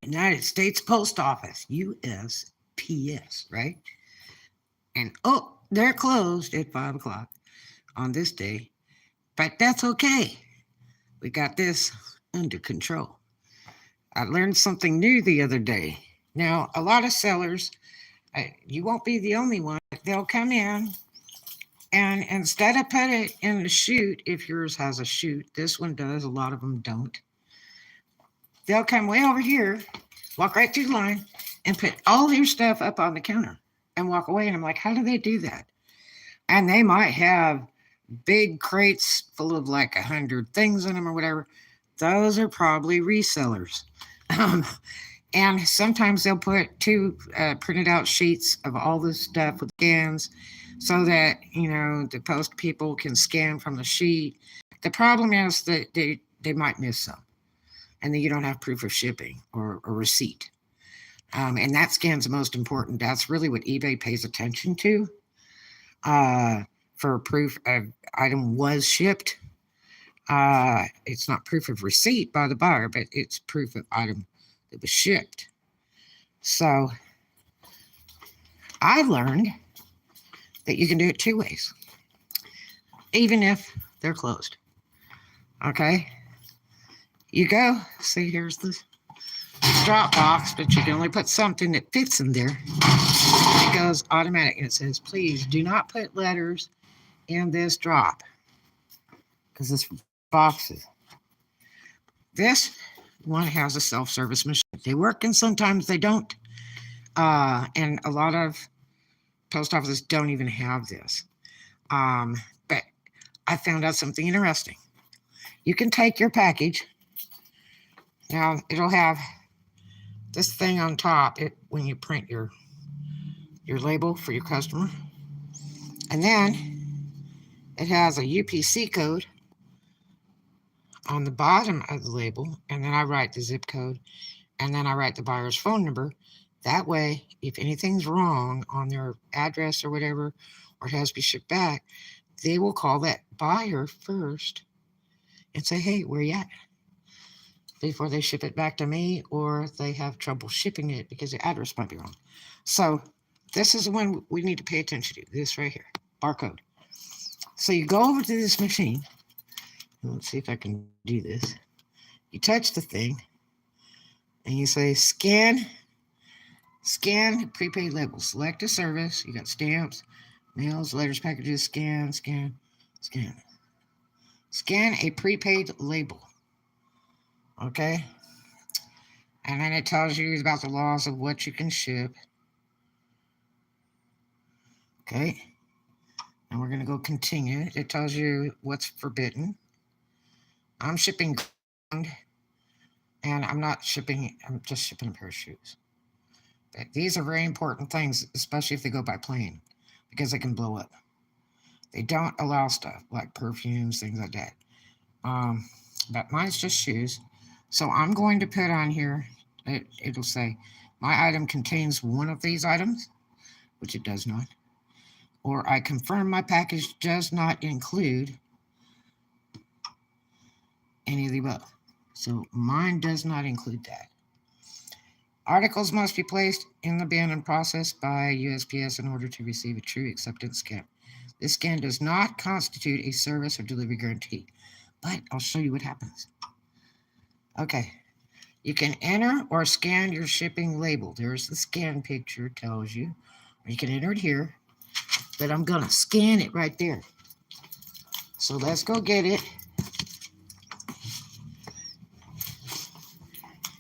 United States Post Office, USPS, right? And oh, they're closed at 5 o'clock on this day, but that's okay. We got this under control. I learned something new the other day. Now, a lot of sellers, you won't be the only one. They'll come in and instead of put it in the chute, if yours has a chute, this one does, a lot of them don't. They'll come way over here, walk right through the line, and put all your stuff up on the counter and walk away. And I'm like, how do they do that? And they might have big crates full of like 100 things in them or whatever. Those are probably resellers. Um, and sometimes they'll put two printed out sheets of all this stuff with scans so that, the post people can scan from the sheet. The problem is that they might miss some and then you don't have proof of shipping or a receipt. And that scan's the most important. That's really what eBay pays attention to uh, for proof of item was shipped. It's not proof of receipt by the buyer, but it's proof of item that was shipped. So I learned that you can do it two ways, even if they're closed. Okay? You go, see, here's this drop box, but you can only put something that fits in there. It goes automatic and it says, please do not put letters in this drop because this boxes. This one has a self-service machine. They work and sometimes they don't. And a lot of post offices don't even have this. But I found out something interesting. You can take your package. Now it'll have this thing on top when you print your label for your customer. And then it has a UPC code on the bottom of the label. And then I write the zip code. And then I write the buyer's phone number. That way, if anything's wrong on their address or whatever, or it has to be shipped back, they will call that buyer first and say, hey, where you at? Before they ship it back to me, or they have trouble shipping it because the address might be wrong. So this is the one we need to pay attention to, this right here, barcode. So you go over to this machine. Let's see if I can do this. You touch the thing, and you say scan prepaid label. Select a service. You got stamps, mails, letters, packages, scan. Scan a prepaid label. Okay? And then it tells you about the laws of what you can ship. Okay? And we're going to go continue. It tells you what's forbidden. I'm shipping ground, and I'm just shipping a pair of shoes. But these are very important things, especially if they go by plane, because they can blow up. They don't allow stuff like perfumes, things like that. But mine's just shoes. So I'm going to put on here, it'll say, my item contains one of these items, which it does not. Or I confirm my package does not include any of the above. So mine does not include that. Articles must be placed in the bin and processed by USPS in order to receive a true acceptance scan. This scan does not constitute a service or delivery guarantee, but I'll show you what happens. Okay, you can enter or scan your shipping label. There's the scan picture, tells you. Or you can enter it here, but I'm gonna scan it right there. So let's go get it.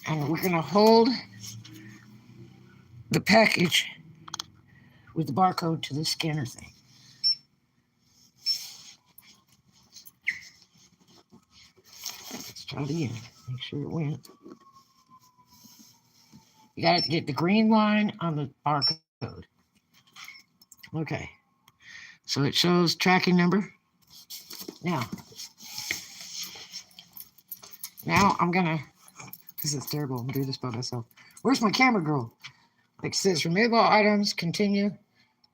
And we're gonna hold the package with the barcode to the scanner thing. Let's try it again. Make sure it went. You got to get the green line on the barcode. Okay. So it shows tracking number. Now I'm gonna, this is terrible, I'm gonna do this by myself. Where's my camera girl? Like it says, remove all items, continue,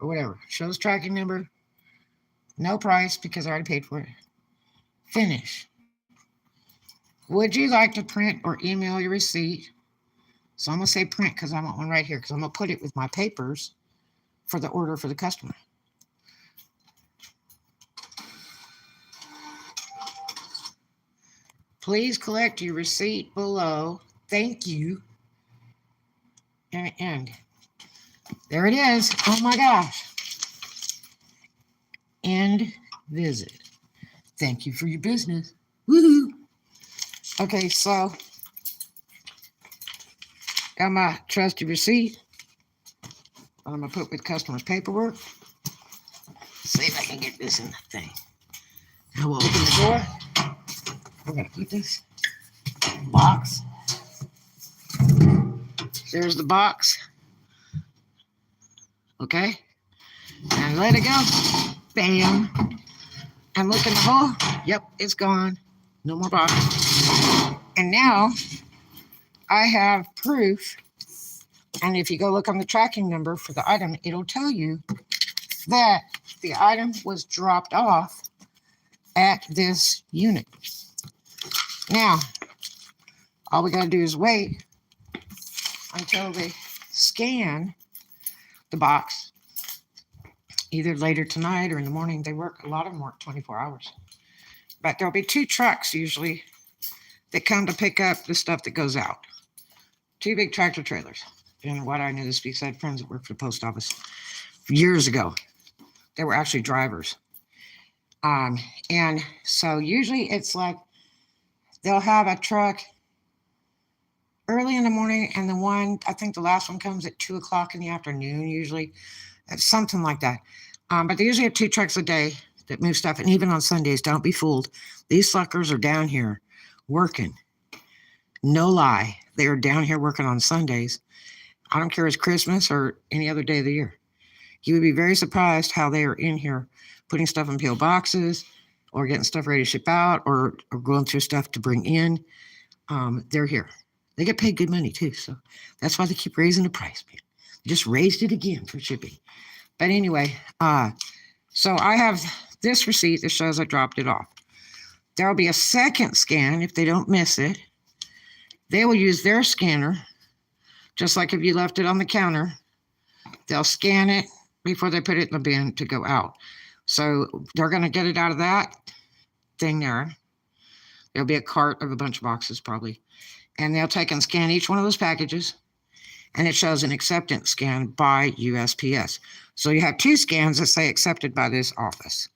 or whatever. Shows tracking number. No price because I already paid for it. Finish. Would you like to print or email your receipt? So I'm going to say print because I want one right here because I'm going to put it with my papers for the order for the customer. Please collect your receipt below. Thank you. And end. There it is. Oh my gosh. End visit. Thank you for your business. Woohoo. Okay, so got my trusty receipt. I'm going to put with customer's paperwork. See if I can get this in the thing. I will open the door. I'm going to put this box. There's the box. Okay. And let it go. Bam. And look in the hole. Yep, it's gone. No more box. And now I have proof. And if you go look on the tracking number for the item, it'll tell you that the item was dropped off at this unit. Now, all we got to do is wait until they scan the box, either later tonight or in the morning. They work, a lot of them work 24 hours. But there'll be 2 trucks usually that come to pick up the stuff that goes out. 2 big tractor trailers. And what I knew this because I had friends that worked for the post office years ago. They were actually drivers. And so usually it's like they'll have a truck early in the morning, and the one, I think the last one comes at 2 o'clock in the afternoon, usually. It's something like that. But they usually have 2 trucks a day that move stuff. And even on Sundays, don't be fooled. These suckers are down here working. No lie. They are down here working on Sundays. I don't care if it's Christmas or any other day of the year. You would be very surprised how they are in here putting stuff in P.O. boxes or getting stuff ready to ship out or going through stuff to bring in. They're here. They get paid good money too. So that's why they keep raising the price, man. They just raised it again for shipping. But anyway, so I have this receipt that shows I dropped it off. There'll be a second scan if they don't miss it. They will use their scanner, just like if you left it on the counter. They'll scan it before they put it in the bin to go out. So they're going to get it out of that thing there. There'll be a cart of a bunch of boxes probably. And they'll take and scan each one of those packages. And it shows an acceptance scan by USPS. So you have 2 scans that say accepted by this office.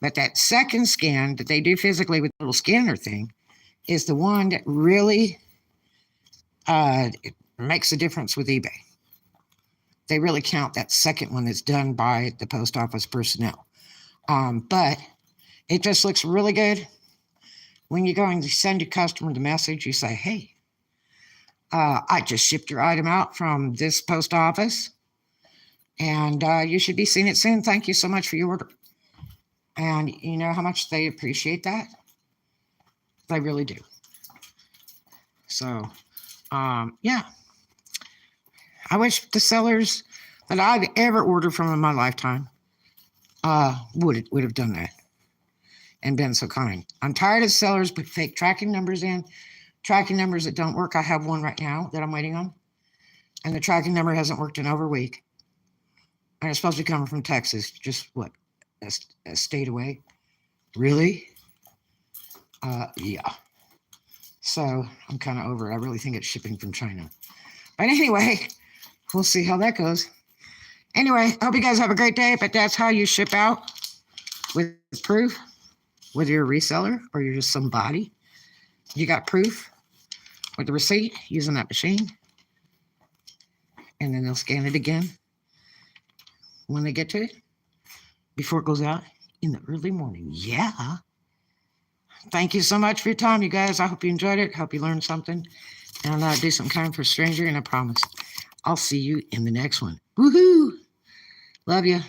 But that second scan that they do physically with the little scanner thing is the one that really makes a difference with eBay. They really count that second one that's done by the post office personnel. But it just looks really good. When you go and send your customer the message, you say, hey, I just shipped your item out from this post office, and you should be seeing it soon. Thank you so much for your order. And you know how much they appreciate that? They really do. So, yeah. I wish the sellers that I've ever ordered from in my lifetime would have done that and been so kind. I'm tired of sellers put fake tracking numbers in, tracking numbers that don't work. I have one right now that I'm waiting on, and the tracking number hasn't worked in over a week. And it's supposed to be coming from Texas, just what, a state away? Really? Yeah. So I'm kind of over it. I really think it's shipping from China. But anyway, we'll see how that goes. Anyway, I hope you guys have a great day, but that's how you ship out with proof. Whether you're a reseller or you're just somebody, you got proof with the receipt using that machine. And then they'll scan it again when they get to it before it goes out in the early morning. Yeah. Thank you so much for your time, you guys. I hope you enjoyed it. Hope you learned something. And do some kind for a stranger. And I promise I'll see you in the next one. Woohoo! Love you.